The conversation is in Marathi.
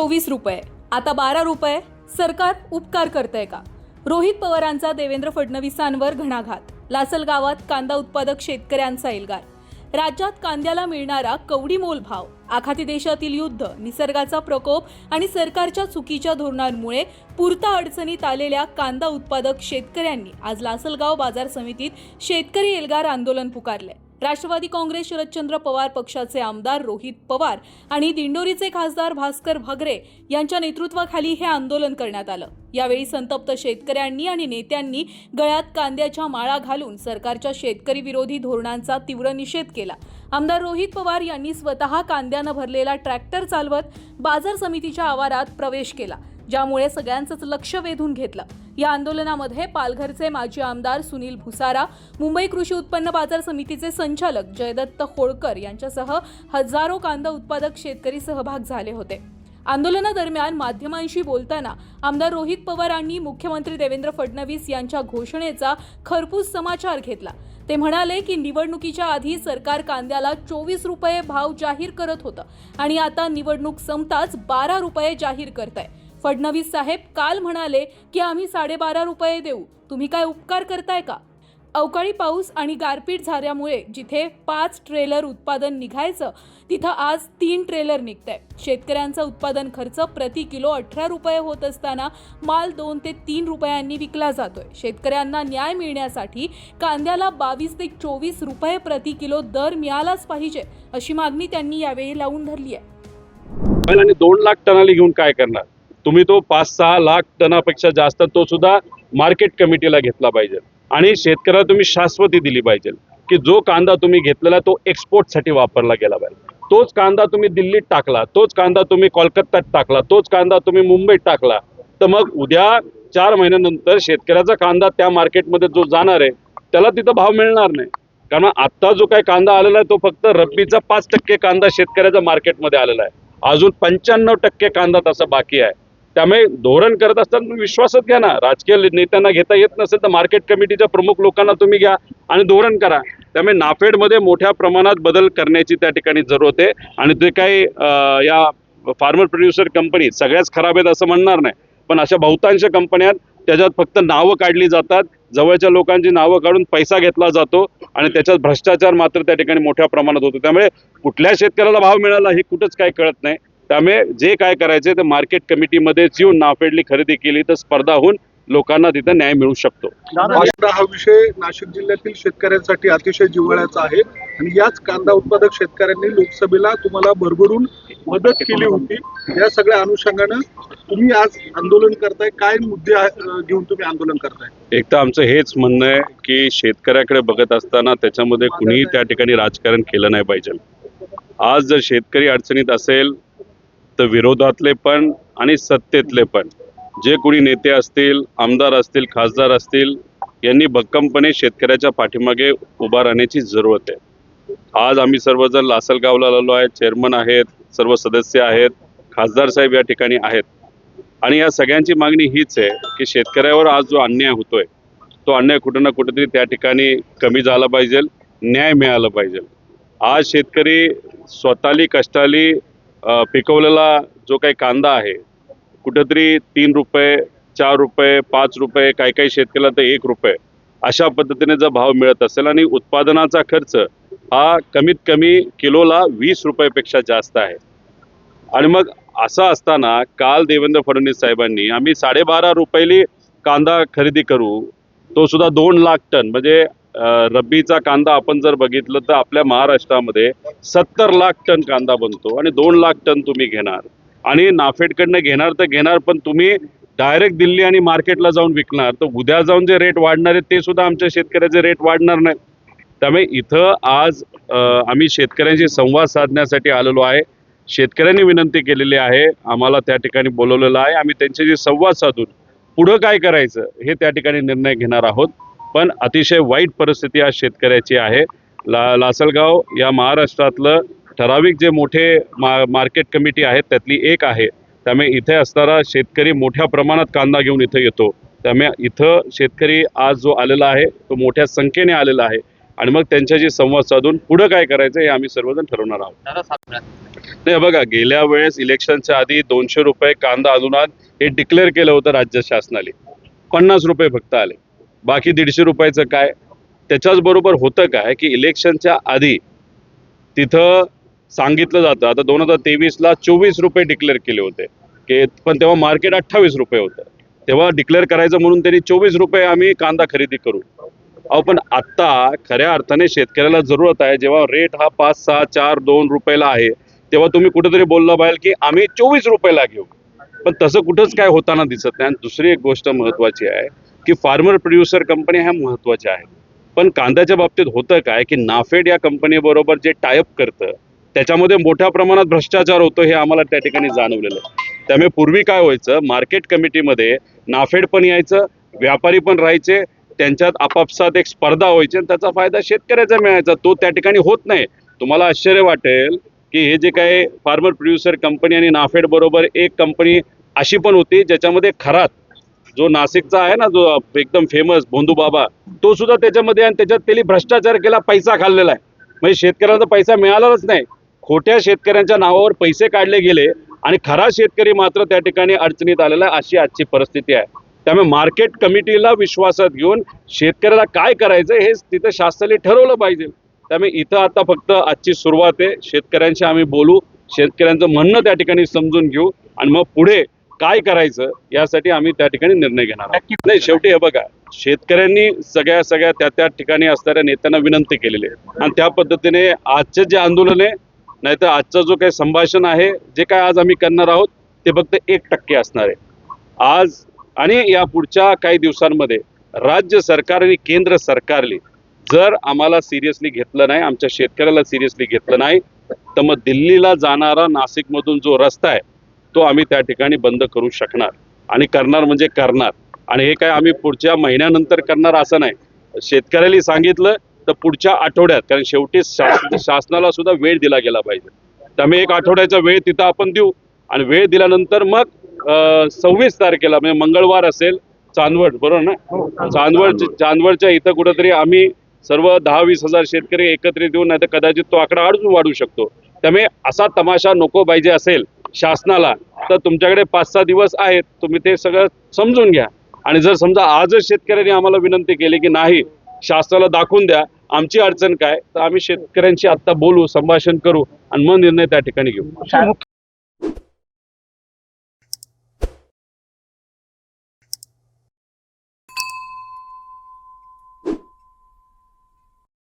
₹24 आता ₹12 सरकार उपकार करतंय का? रोहित पवारांचा देवेंद्र फडणवीसांवर घणाघात. लासलगावात कांदा उत्पादक शेतकऱ्यांचा एल्गार. राज्यात कांद्याला मिळणारा कवडीमोल भाव, आखाती देशातील युद्ध, निसर्गाचा प्रकोप आणि सरकारच्या चुकीच्या धोरणांमुळे पुरता अडचणीत आलेल्या कांदा उत्पादक शेतकऱ्यांनी आज लासलगाव बाजार समितीत शेतकरी एल्गार आंदोलन पुकारले. राष्ट्रवादी काँग्रेस शरदचंद्र पवार पक्षाचे आमदार रोहित पवार आणि दिंडोरीचे खासदार भास्कर भगरे यांच्या नेतृत्वाखाली हे आंदोलन करण्यात आलं. यावेळी संतप्त शेतकऱ्यांनी आणि नेत्यांनी गळ्यात कांद्याच्या माळा घालून सरकारच्या शेतकरी विरोधी धोरणांचा तीव्र निषेध केला. आमदार रोहित पवार यांनी स्वतः कांद्यानं भरलेला ट्रॅक्टर चालवत बाजार समितीच्या आवारात प्रवेश केला, ज्यामुळे सगळ्यांचंच लक्ष वेधून घेतलं. या आंदोलनामध्ये पालघरचे माजी आमदार सुनील भुसारा, मुंबई कृषी उत्पन्न बाजार समितीचे संचालक जयदत्त होळकर यांच्यासह हजारो कांदा उत्पादक शेतकरी सहभाग झाले होते. आंदोलनादरम्यान माध्यमांशी बोलताना आमदार रोहित पवारांनी मुख्यमंत्री देवेंद्र फडणवीस यांच्या घोषणेचा खरपूस समाचार घेतला. ते म्हणाले की निवडणुकीच्या आधी सरकार कांद्याला ₹24 भाव जाहीर करत होतं आणि आता निवडणूक संपताच ₹12 जाहीर करताय. फडणवीस साहेब काल म्हणाले की आम्ही ₹12.5 देऊ, तुम्ही काय उपकार करताय का? अवकाळी पाऊस आणि गारपीट झाल्यामुळे जिथे 5 ट्रेलर उत्पादन निघायचं तिथं आज 3 ट्रेलर निघतंय. शेतकऱ्यांचा उत्पादन खर्च प्रति किलो ₹18 होत असताना माल ₹2 ते ₹3 विकला जातोय. शेतकऱ्यांना न्याय मिळण्यासाठी कांद्याला ₹22 ते ₹24 प्रति किलो दर मिळालाच पाहिजे, अशी मागणी त्यांनी यावेळी लावून धरली आहे. आणि 2 लाख टनाला घेऊन काय करणार तुम्ही? तो 5-6 लाख टनापेक्षा जास्त तो सुद्धा मार्केट कमिटीला घेतला पाहिजे आणि शेतकऱ्याला तुम्ही शाश्वती दिली पाहिजे की जो कांदा तुम्ही घेतलेला तो एक्सपोर्टसाठी वापरला गेला पाहिजे. तोच कांदा तुम्ही दिल्लीत टाकला, तोच कांदा तुम्ही कोलकात्यात टाकला, तोच कांदा तुम्ही मुंबईत टाकला, तर मग उद्या 4 महिन्यानंतर शेतकऱ्याचा कांदा त्या मार्केटमध्ये जो जाणार आहे त्याला तिथं भाव मिळणार नाही. कारण आत्ता जो काही कांदा आलेला आहे तो फक्त रब्बीचा 5% कांदा शेतकऱ्याच्या मार्केटमध्ये आलेला आहे. अजून 95% कांदा तसा बाकी आहे. त्यामुळे धोरण करत असताना तुम्ही विश्वासात घ्या ना. राजकीय नेत्यांना घेता येत नसेल तर मार्केट कमिटीच्या प्रमुख लोकांना तुम्ही घ्या आणि धोरण करा. त्यामुळे नाफेडमध्ये मोठ्या प्रमाणात बदल करण्याची त्या ठिकाणी जरूरत आहे. आणि ते काही या फार्मर प्रोड्युसर कंपनी सगळ्याच खराब आहेत असं म्हणणार नाही, पण अशा बहुतांश कंपन्या त्याच्यात फक्त नावं काढली जातात, जवळच्या लोकांची नावं काढून पैसा घेतला जातो आणि त्याच्यात भ्रष्टाचार मात्र त्या ठिकाणी मोठ्या प्रमाणात होतो. त्यामुळे कुठल्या शेतकऱ्याला भाव मिळाला हे कुठंच काही कळत नाही. त्यामुळे जे काय करायचे ते मार्केट कमिटीमध्येच येऊन नाफेडली खरेदी केली तर स्पर्धा होऊन लोकांना तिथे न्याय मिळू शकतो. हा विषय नाशिक जिल्ह्यातील शेतकऱ्यांसाठी अतिशय जिव्हाळ्याचा आहे आणि याच कांदा उत्पादक शेतकऱ्यांनी लोकसभेला तुम्हाला भरभरून मदत केली होती. या सगळ्या अनुषंगानं तुम्ही आज आंदोलन करताय, काय मुद्दे घेऊन तुम्ही आंदोलन करताय? एक तर आमचं हेच म्हणणं आहे की शेतकऱ्याकडे बघत असताना त्याच्यामध्ये कुणीही त्या ठिकाणी राजकारण केलं नाही पाहिजे. आज जर शेतकरी अडचणीत असेल तर विरोधातले पण आणि सत्तेतले पण जे कोणी नेते असतील, आमदार असतील, खासदार असतील, यांनी भक्कमपणे शेतकऱ्याच्या पाठीमागे उभा राहण्याची जरूरत आहे. आज आम्ही सर्वजण लासलगावला आलेलो आहे. चेअरमन आहेत, सर्व सदस्य आहेत, खासदार साहेब या ठिकाणी आहेत आणि या सगळ्यांची मागणी हीच आहे की शेतकऱ्यावर आज जो अन्याय होतोय तो अन्याय कुठं ना कुठेतरी त्या ठिकाणी कमी झाला पाहिजे, न्याय मिळाला पाहिजे. आज शेतकरी स्वतःली कष्टाली पिकवलेला जो काही कांदा आहे कुठेतरी ₹3, ₹4, ₹5, काही शेतकऱ्याला तर ₹1 अशा पद्धतीने जर भाव मिळत असेल आणि उत्पादनाचा खर्च हा कमीत कमी किलोला ₹20 पेक्षा जास्त आहे आणि मग असं असताना काल देवेंद्र फडणवीस साहेबांनी आम्ही ₹12.5 कांदा खरेदी करू, तो सुद्धा 2 लाख टन, म्हणजे रब्बीचा कांदा आपण जर बघितलं तर आपल्या महाराष्ट्रामध्ये 70 लाख टन कांदा बनतो आणि 2 लाख टन तुम्ही घेणार आणि नाफेडकडनं घेणार तर घेणार, पण तुम्ही डायरेक्ट दिल्ली आणि मार्केटला जाऊन विकणार तर उद्या जाऊन जे रेट वाढणार आहेत ते सुद्धा आमच्या शेतकऱ्याचे रेट वाढणार नाही. त्यामुळे इथं आज आम्ही शेतकऱ्यांशी संवाद साधण्यासाठी आलेलो आहे. शेतकऱ्यांनी विनंती केलेली आहे, आम्हाला त्या ठिकाणी बोलवलेलं आहे. आम्ही त्यांच्याशी संवाद साधून पुढं काय करायचं हे त्या ठिकाणी निर्णय घेणार आहोत. पण अतिशय वाईट परिस्थिती आज शेतकऱ्याची आहे. लासलगाव या महाराष्ट्रातलं ठराविक जे मोठे मार्केट कमिटी आहेत त्यातली एक आहे. त्यामुळे इथे असणारा शेतकरी मोठ्या प्रमाणात कांदा घेऊन इथं येतो. त्यामुळे इथं शेतकरी आज जो आलेला आहे तो मोठ्या संख्येने आलेला आहे आणि मग त्यांच्याशी संवाद साधून पुढं काय करायचं हे आम्ही सर्वजण ठरवणार आहोत. नाही बघा, गेल्या वेळेस इलेक्शनच्या आधी 200 रुपये कांदा अनुदान हे डिक्लेअर केलं होतं राज्य शासनाने. 50 रुपये फक्त आले, बाकी 150 रुपयाचं काय. त्याच्याच बरोबर होतं काय की इलेक्शनच्या आधी तिथं सांगितलं जातं, आता 2023ला 24 रुपये डिक्लेअर केले होते की, पण तेव्हा मार्केट 28 रुपये होतं. तेव्हा डिक्लेअर करायचं म्हणून त्यांनी 24 रुपये आम्ही कांदा खरेदी करू. अहो पण आत्ता खऱ्या अर्थाने शेतकऱ्याला जरूरत आहे, जेव्हा रेट हा 5, 6, 4, 2 रुपयाला आहे, तेव्हा तुम्ही कुठेतरी बोललं पाहिजे की आम्ही 24 रुपयाला घेऊ. पण तसं कुठंच काय होताना दिसत नाही. आणि दुसरी एक गोष्ट महत्त्वाची आहे की फार्मर प्रोड्युसर कंपन्या ह्या महत्त्वाच्या आहेत. पण कांद्याच्या बाबतीत होतं काय की नाफेड या कंपनीबरोबर जे टायअप करतं त्याच्यामध्ये मोठ्या प्रमाणात भ्रष्टाचार होतो, हे आम्हाला त्या ठिकाणी जाणवलेलं आहे. त्यामुळे पूर्वी काय व्हायचं, मार्केट कमिटीमध्ये नाफेड पण यायचं, व्यापारी पण राहायचे, त्यांच्यात आपापसात एक स्पर्धा व्हायची आणि त्याचा फायदा शेतकऱ्याचा मिळायचा. तो त्या ठिकाणी होत नाही. तुम्हाला आश्चर्य वाटेल की हे जे काही फार्मर प्रोड्युसर कंपनी आणि नाफेड बरोबर एक कंपनी अशी पण होती ज्याच्यामध्ये खरात जो नाशिकचा आहे ना, जो एकदम फेमस भोंदू बाबा, तो सुद्धा त्याच्यामध्ये, आणि त्याच्यात त्यांनी भ्रष्टाचार केला, पैसा खाल्लेला आहे. म्हणजे शेतकऱ्यांना पैसा मिळालाच नाही. खोट्या शेतकऱ्यांच्या नावावर पैसे काढले गेले आणि खरा शेतकरी मात्र त्या ठिकाणी अडचणीत आलेला आहे. अशी आजची परिस्थिती आहे. त्यामुळे मार्केट कमिटीला विश्वासात घेऊन शेतकऱ्याला काय करायचं हे तिथं शासनाने ठरवलं पाहिजे. त्यामुळे इथं आता फक्त आजची सुरुवात आहे. शेतकऱ्यांशी आम्ही बोलू, शेतकऱ्यांचं म्हणणं त्या ठिकाणी समजून घेऊ आणि मग पुढे काय करायचं यासाठी आम्ही त्या ठिकाणी निर्णय घेणार आहोत. नाही, शेवटी हे बघा, शेतकऱ्यांनी सगळ्या त्या ठिकाणी असणाऱ्या नेत्यांना विनंती केलेली आहे आणि त्या पद्धतीने आजचे जे आंदोलन आहे, नाहीतर आजचं जो काही संभाषण आहे, जे काय आज आम्ही करणार आहोत ते फक्त 1% असणार आहे. आज आणि या पुढच्या काही दिवसांमध्ये राज्य सरकार आणि केंद्र सरकारने जर आम्हाला सिरियसली घेतलं नाही, आमच्या शेतकऱ्याला सिरियसली घेतलं नाही, तर मग दिल्लीला जाणारा नाशिकमधून जो रस्ता आहे तो आम्ही त्या ठिकाणी बंद करू शकणार आणि करणार म्हणजे करणार. आणि हे काय आम्ही पुढच्या महिन्यानंतर करणार असं नाही. शेतकऱ्याला सांगितलं तर पुढच्या आठवड्यात, कारण शेवटी शासनाला सुद्धा वेळ दिला गेला पाहिजे. त्यामुळे 1 आठवड्याचा वेळ तिथं आपण देऊ आणि वेळ दिल्यानंतर मग 26 तारखेला म्हणजे मंगळवार असेल, चांदवड, बरोबर ना, चांदवडच्या इथं कुठंतरी आम्ही सर्व 10-20 हजार शेतकरी एकत्रित येऊन, नाही तर कदाचित तो आकडा अजून वाढू शकतो. त्यामुळे असा तमाशा नको पाहिजे असेल शासनाला, तर तुमच्याकडे 5-6 दिवस आहेत, तुम्ही ते सगळं समजून घ्या. आणि जर समजा आजच शेतकऱ्यांनी आम्हाला विनंती केली की नाही, शासनाला दाखवून द्या आमची अडचण काय, तर आम्ही शेतकऱ्यांशी आत्ता बोलू, संभाषण करू आणि मग निर्णय त्या ठिकाणी घेऊ.